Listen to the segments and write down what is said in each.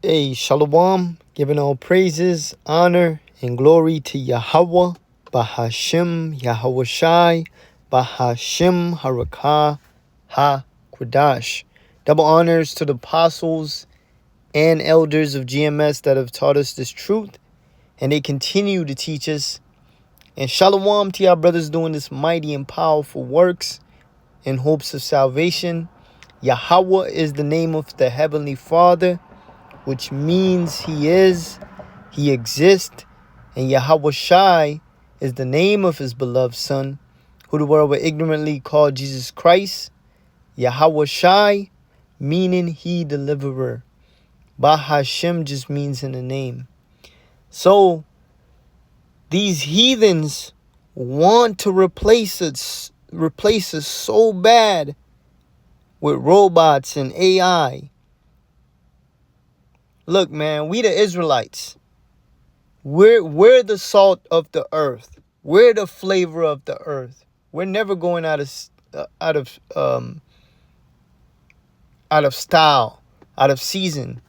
Hey, Shalom, giving all praises, honor, and glory to Yahweh, Bahashim, Yahweh Shai, Bahashim, Harakah, Ha-Quadash. Double honors to the apostles and elders of GMS that have taught us this truth, and they continue to teach us. And Shalom to y'all brothers doing this mighty and powerful works in hopes of salvation. Yahweh is the name of the Heavenly Father, which means he exists, and Yahweh Shai is the name of his beloved Son, who the world will ignorantly call Jesus Christ. Yahweh Shai, meaning he deliverer. Bahashim just means in the name. So, these heathens want to replace us so bad with robots and AI. Look, man, we the Israelites. We're the salt of the earth. We're the flavor of the earth. We're never going out of style, out of season.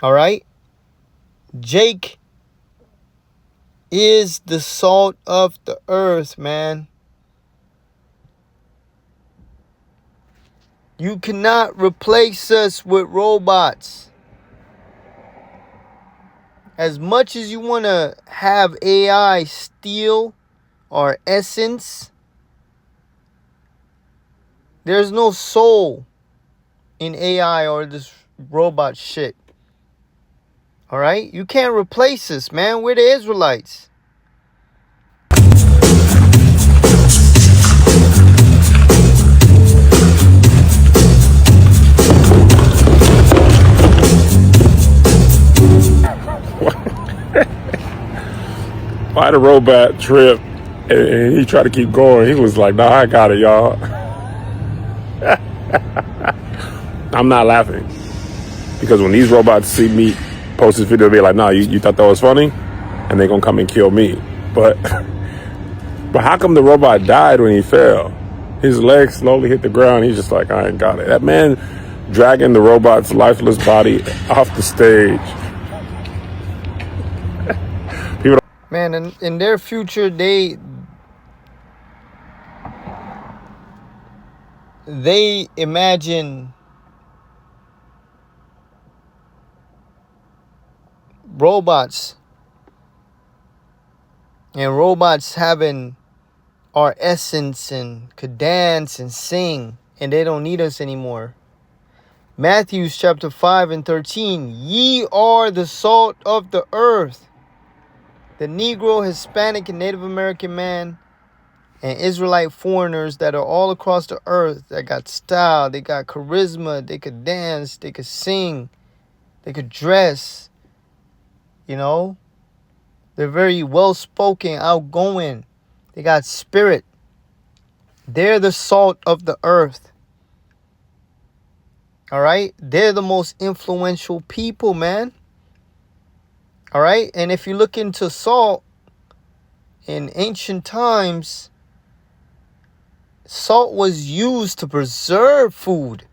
All right? Jake is the salt of the earth, man. You cannot replace us with robots. As much as you want to have AI steal our essence, there's no soul in AI or this robot shit. All right? You can't replace us, man. We're the Israelites. Why the robot trip and he tried to keep going. He was like, nah, I got it, y'all. I'm not laughing. Because when these robots see me post this video, they'll be like, nah, you thought that was funny? And they're going to come and kill me. But how come the robot died when he fell? His legs slowly hit the ground. He's just like, I ain't got it. That man dragging the robot's lifeless body off the stage. Man, in their future, they imagine robots and robots having our essence and could dance and sing, and they don't need us anymore. Matthew chapter 5 and 13, ye are the salt of the earth. The Negro, Hispanic, and Native American man and Israelite foreigners that are all across the earth that got style, they got charisma, they could dance, they could sing, they could dress, you know. They're very well-spoken, outgoing. They got spirit. They're the salt of the earth. All right? They're the most influential people, man. All right? And if you look into salt, in ancient times, salt was used to preserve food.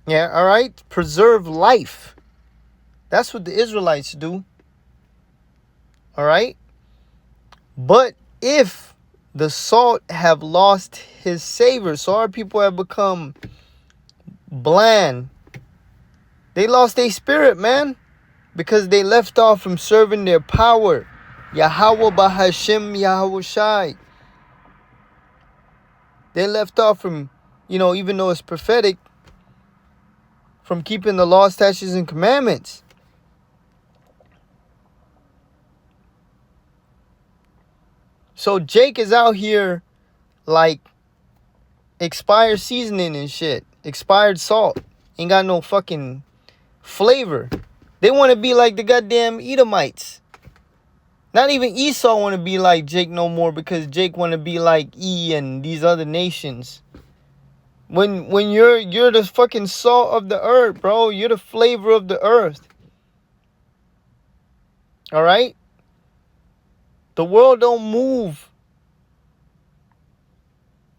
Yeah, all right? Preserve life. That's what the Israelites do. All right? But if the salt have lost his savor, so our people have become bland. They lost their spirit, man, because they left off from serving their power. Yahweh Bahashim Yahweh Shai. They left off from, even though it's prophetic, from keeping the law, statutes, and commandments. So Jake is out here like expired seasoning and shit. Expired salt. Ain't got no fucking flavor. They want to be like the goddamn Edomites. Not even Esau want to be like Jake no more, because Jake want to be like E and these other nations. When you're the fucking salt of the earth, bro. You're the flavor of the earth. All right? The world don't move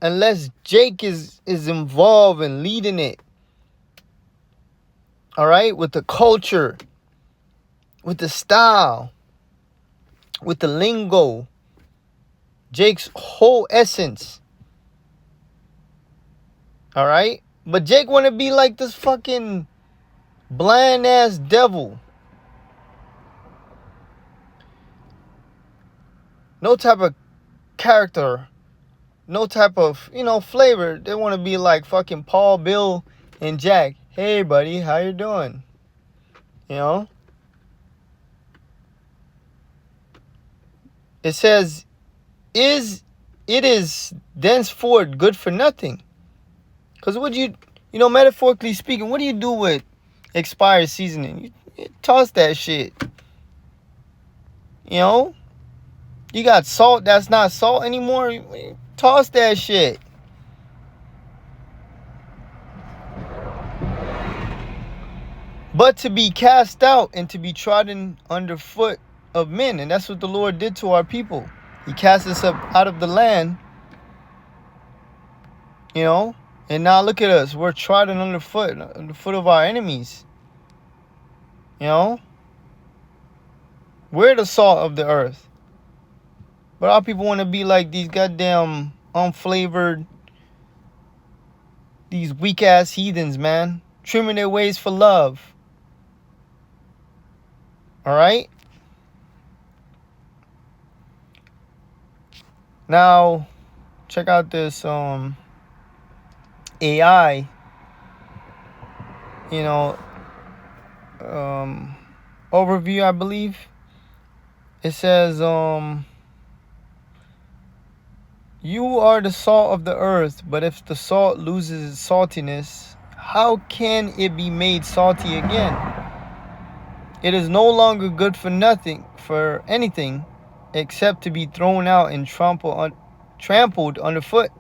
unless Jake is involved in leading it. All right, with the culture, with the style, with the lingo, Jake's whole essence. All right, but Jake want to be like this fucking bland ass devil. No type of character, no type of, flavor. They want to be like fucking Paul, Bill, and Jack. Hey, buddy, how you doing? It says, it is thenceforth good for nothing. Because metaphorically speaking, what do you do with expired seasoning? You toss that shit. You got salt that's not salt anymore. Toss that shit. But to be cast out and to be trodden underfoot of men. And that's what the Lord did to our people. He cast us up out of the land. And now look at us. We're trodden underfoot of our enemies. We're the salt of the earth. But our people want to be like these goddamn unflavored, these weak-ass heathens, man. Trimming their ways for love. All right? Now, check out this AI, overview, I believe. It says, you are the salt of the earth, but if the salt loses its saltiness, how can it be made salty again? It is no longer good for anything, except to be thrown out and trampled underfoot.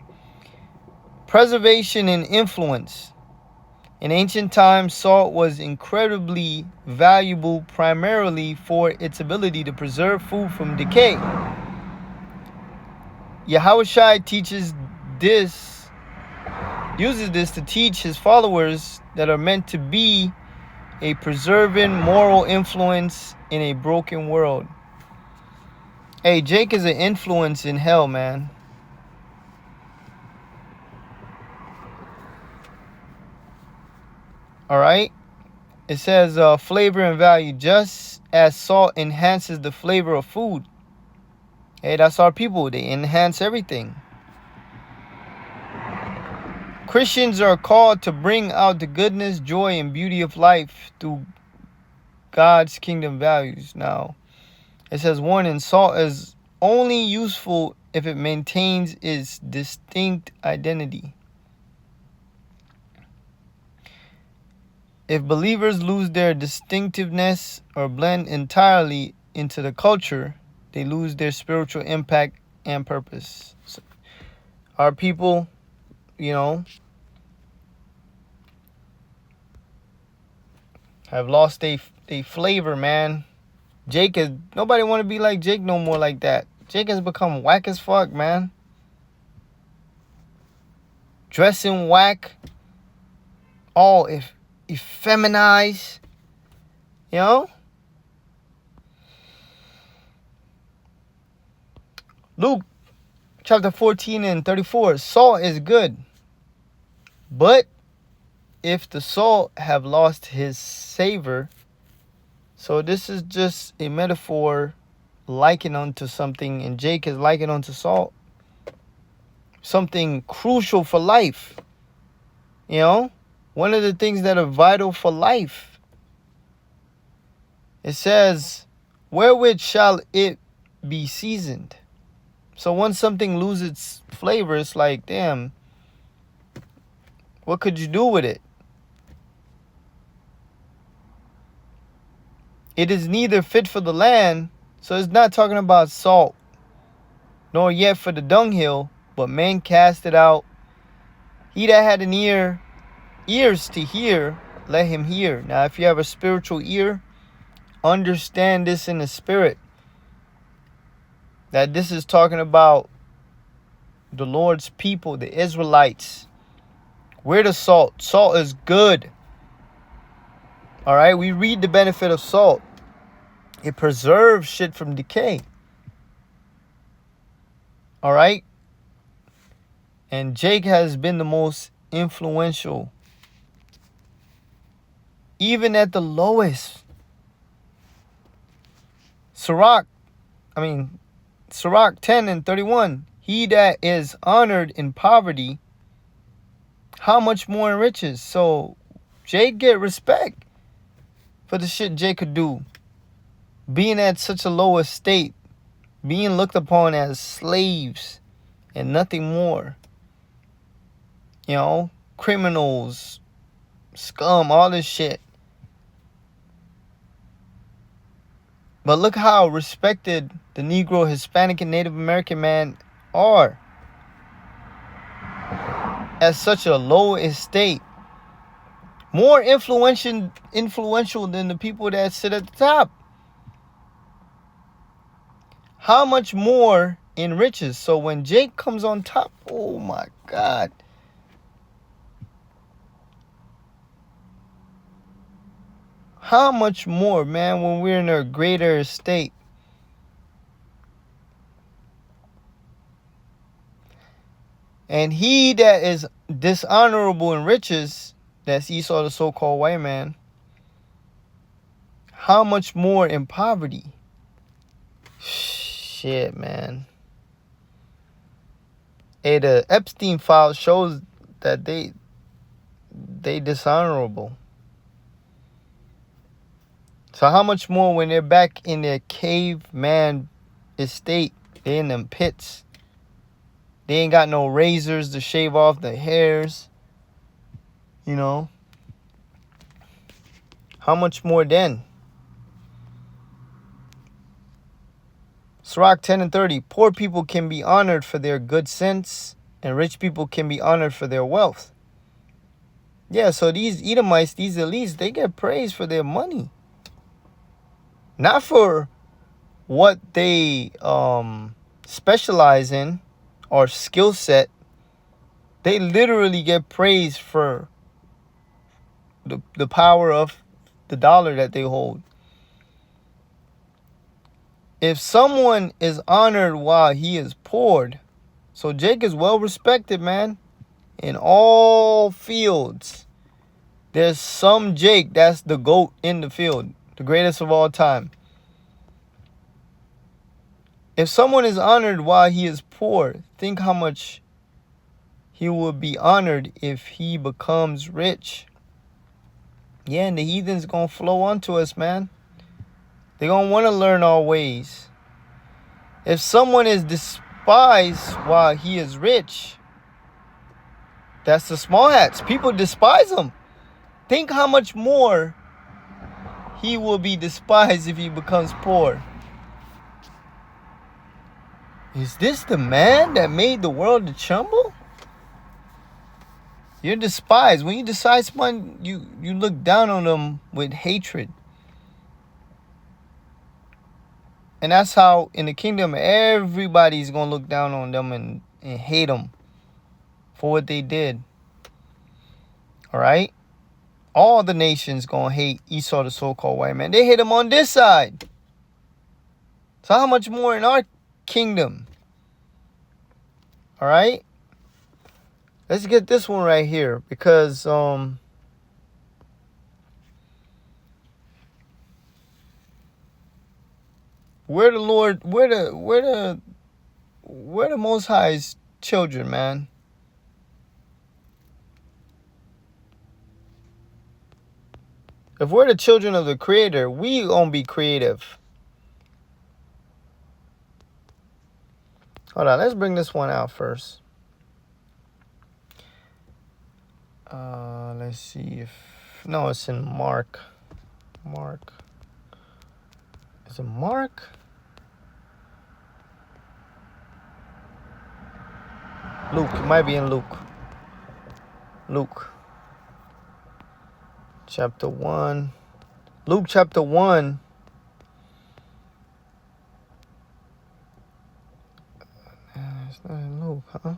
Preservation and influence. In ancient times, salt was incredibly valuable primarily for its ability to preserve food from decay. Yahushua uses this to teach his followers that are meant to be a preserving moral influence in a broken world. Hey, Jake is an influence in hell, man. All right? It says flavor and value. Just as salt enhances the flavor of food. Hey, that's our people. They enhance everything. Christians are called to bring out the goodness, joy, and beauty of life through God's kingdom values. Now, it says, warning, salt is only useful if it maintains its distinct identity. If believers lose their distinctiveness or blend entirely into the culture, they lose their spiritual impact and purpose. So our people, have lost their flavor, man. Nobody want to be like Jake no more like that. Jake has become whack as fuck, man. Dressing whack. All effeminized. Luke chapter 14 and 34. Salt is good. But if the salt have lost his savor. So this is just a metaphor likened unto something. And Jake is likened unto salt. Something crucial for life. One of the things that are vital for life. It says, wherewith shall it be seasoned? So once something loses its flavor, it's like, damn, what could you do with it? It is neither fit for the land, so it's not talking about salt, nor yet for the dunghill, but men cast it out. He that had ears to hear, let him hear. Now, if you have a spiritual ear, understand this in the spirit. That this is talking about the Lord's people, the Israelites. We're the salt. Salt is good. All right, we read the benefit of salt. It preserves shit from decay. All right. And Jake has been the most influential. Even at the lowest. Sirach 10:31. He that is honored in poverty, how much more in riches? So Jake get respect for the shit Jake could do. Being at such a low estate, being looked upon as slaves and nothing more. You know, criminals, scum, all this shit. But look how respected the Negro, Hispanic, and Native American man are. At such a low estate. More influential than the people that sit at the top. How much more in riches? So when Jake comes on top, oh my God. How much more, man, when we're in a greater estate? And he that is dishonorable in riches, that's Esau, the so-called white man, how much more in poverty? Shit, man. Hey, the Epstein file shows that they dishonorable. So how much more when they're back in their caveman estate? They're in them pits. They ain't got no razors to shave off the hairs. You know. How much more then? Sirach 10:30. Poor people can be honored for their good sense, and rich people can be honored for their wealth. Yeah, so these Edomites, these elites, they get praised for their money. Not for what they specialize in or skill set. They literally get praised for the power of the dollar that they hold. If someone is honored while he is poor, so Jake is well respected, man, in all fields. There's some Jake that's the GOAT in the field, the greatest of all time. If someone is honored while he is poor, think how much he will be honored if he becomes rich. Yeah, and the heathen's going to flow onto us, man. They're going to want to learn our ways. If someone is despised while he is rich, that's the small hats. People despise him. Think how much more he will be despised if he becomes poor. Is this the man that made the world to tremble? You're despised. When you despise someone, you look down on them with hatred. And that's how in the kingdom, everybody's going to look down on them and hate them for what they did. All right? All the nations going to hate Esau, the so-called white man. They hate him on this side. So how much more in our kingdom? All right? Let's get this one right here because we're the Lord, we're the Most High's children, man. If we're the children of the Creator, we gonna be creative. Hold on, let's bring this one out first. Let's see if... No, it's in Mark. Is it Mark? Luke. It might be in Luke. Luke. Chapter 1. Luke chapter 1. It's not in Luke, huh?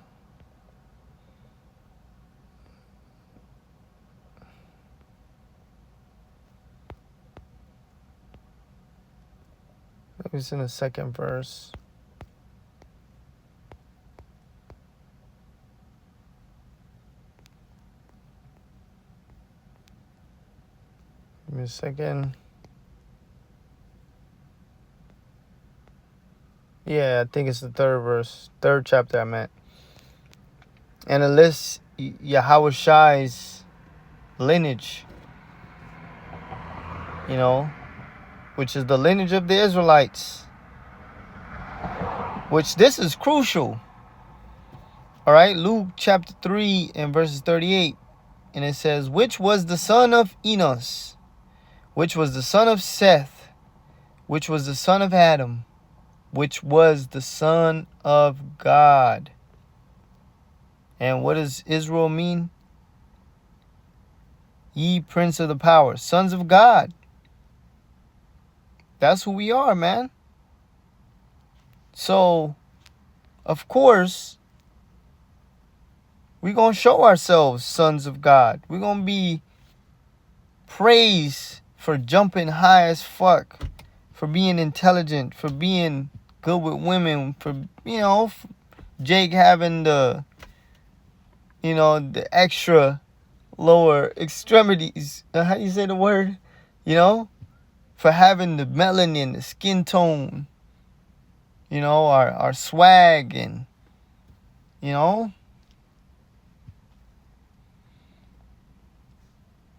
It was in the second verse. Give me a second. Yeah, I think it's the third verse. Third chapter, I meant. And it lists Yahushai's lineage, you know, which is the lineage of the Israelites. Which this is crucial. All right, Luke chapter 3 and verses 38. And it says, which was the son of Enos, which was the son of Seth, which was the son of Adam, which was the son of God. And what does Israel mean? Ye prince of the power, sons of God. That's who we are, man. So, of course, we're going to show ourselves sons of God. We're going to be praised for jumping high as fuck, for being intelligent, for being good with women, for, Jake having the extra lower extremities. How do you say the word? For having the melanin, the skin tone, our swag, and,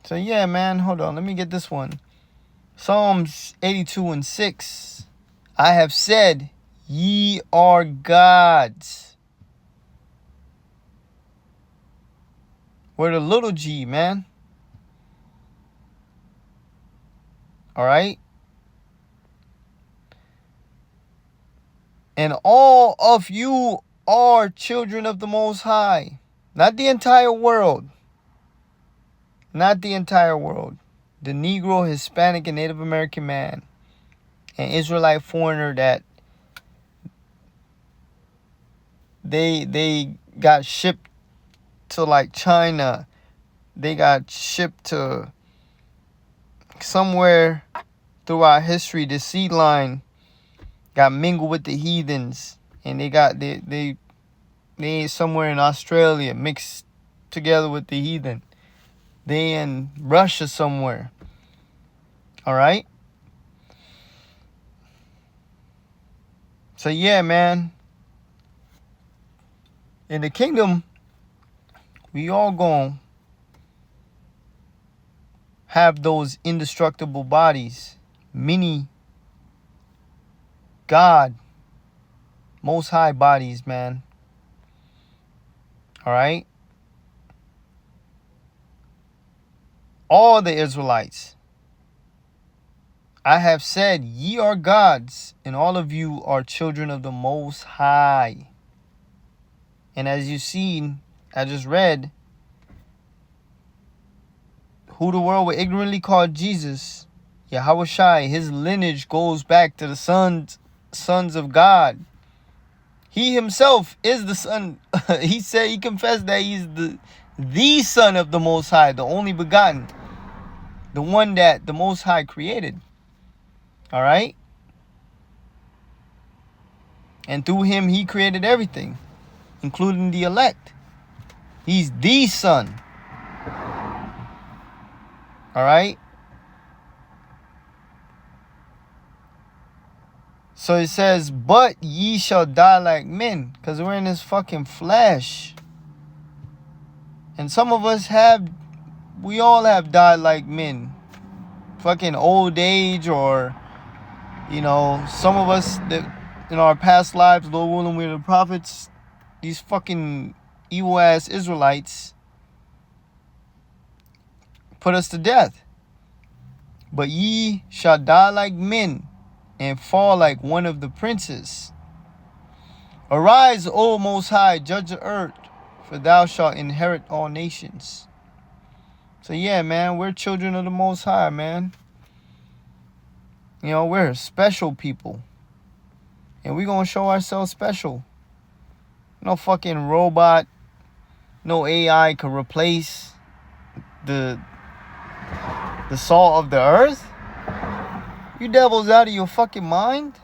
So yeah, man, hold on. Let me get this one. Psalms 82 and 6. I have said, ye are gods. We're the little g, man. All right? And all of you are children of the Most High. Not the entire world. Not the entire world. The Negro, Hispanic, and Native American man. An Israelite foreigner that they got shipped to like China. They got shipped to somewhere throughout history. The seed line got mingled with the heathens. And they somewhere in Australia mixed together with the heathen. They in Russia somewhere. All right? So yeah, man. In the kingdom, we all gonna have those indestructible bodies. Many God, Most High bodies, man. All right? All the Israelites. I have said, ye are gods, and all of you are children of the Most High. And as you seen, I just read, who the world will ignorantly call Jesus, Yahushai, his lineage goes back to the sons of God. He himself is the son. He confessed that he's the son of the Most High, the only begotten, the one that the Most High created. All right? And through him, he created everything, including the elect. He's the son. All right? So it says, but ye shall die like men, because we're in this fucking flesh. And some of us we all have died like men. Fucking old age, or, some of us that in our past lives, Lord willing, we're the prophets. These fucking evil ass Israelites put us to death. But ye shall die like men, and fall like one of the princes. Arise, O Most High, judge the earth, for thou shalt inherit all nations. So yeah, man, we're children of the Most High, man. We're special people. And we're going to show ourselves special. No fucking robot, no AI can replace the salt of the earth. You devils out of your fucking mind.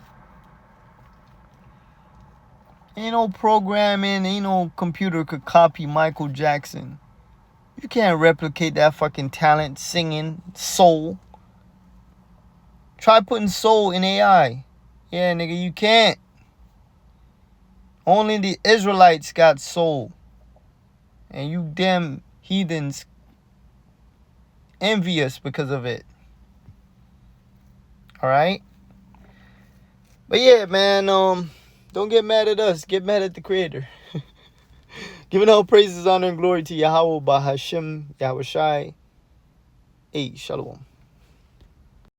Ain't no programming, ain't no computer could copy Michael Jackson. You can't replicate that fucking talent, singing, soul. Try putting soul in AI. Yeah, nigga, you can't. Only the Israelites got soul. And you damn heathens envious because of it. Alright? But yeah, man, don't get mad at us. Get mad at the Creator. Giving all praises, honor, and glory to Yahweh, Bahashem, Yahweh Shai. Hey, Shalom.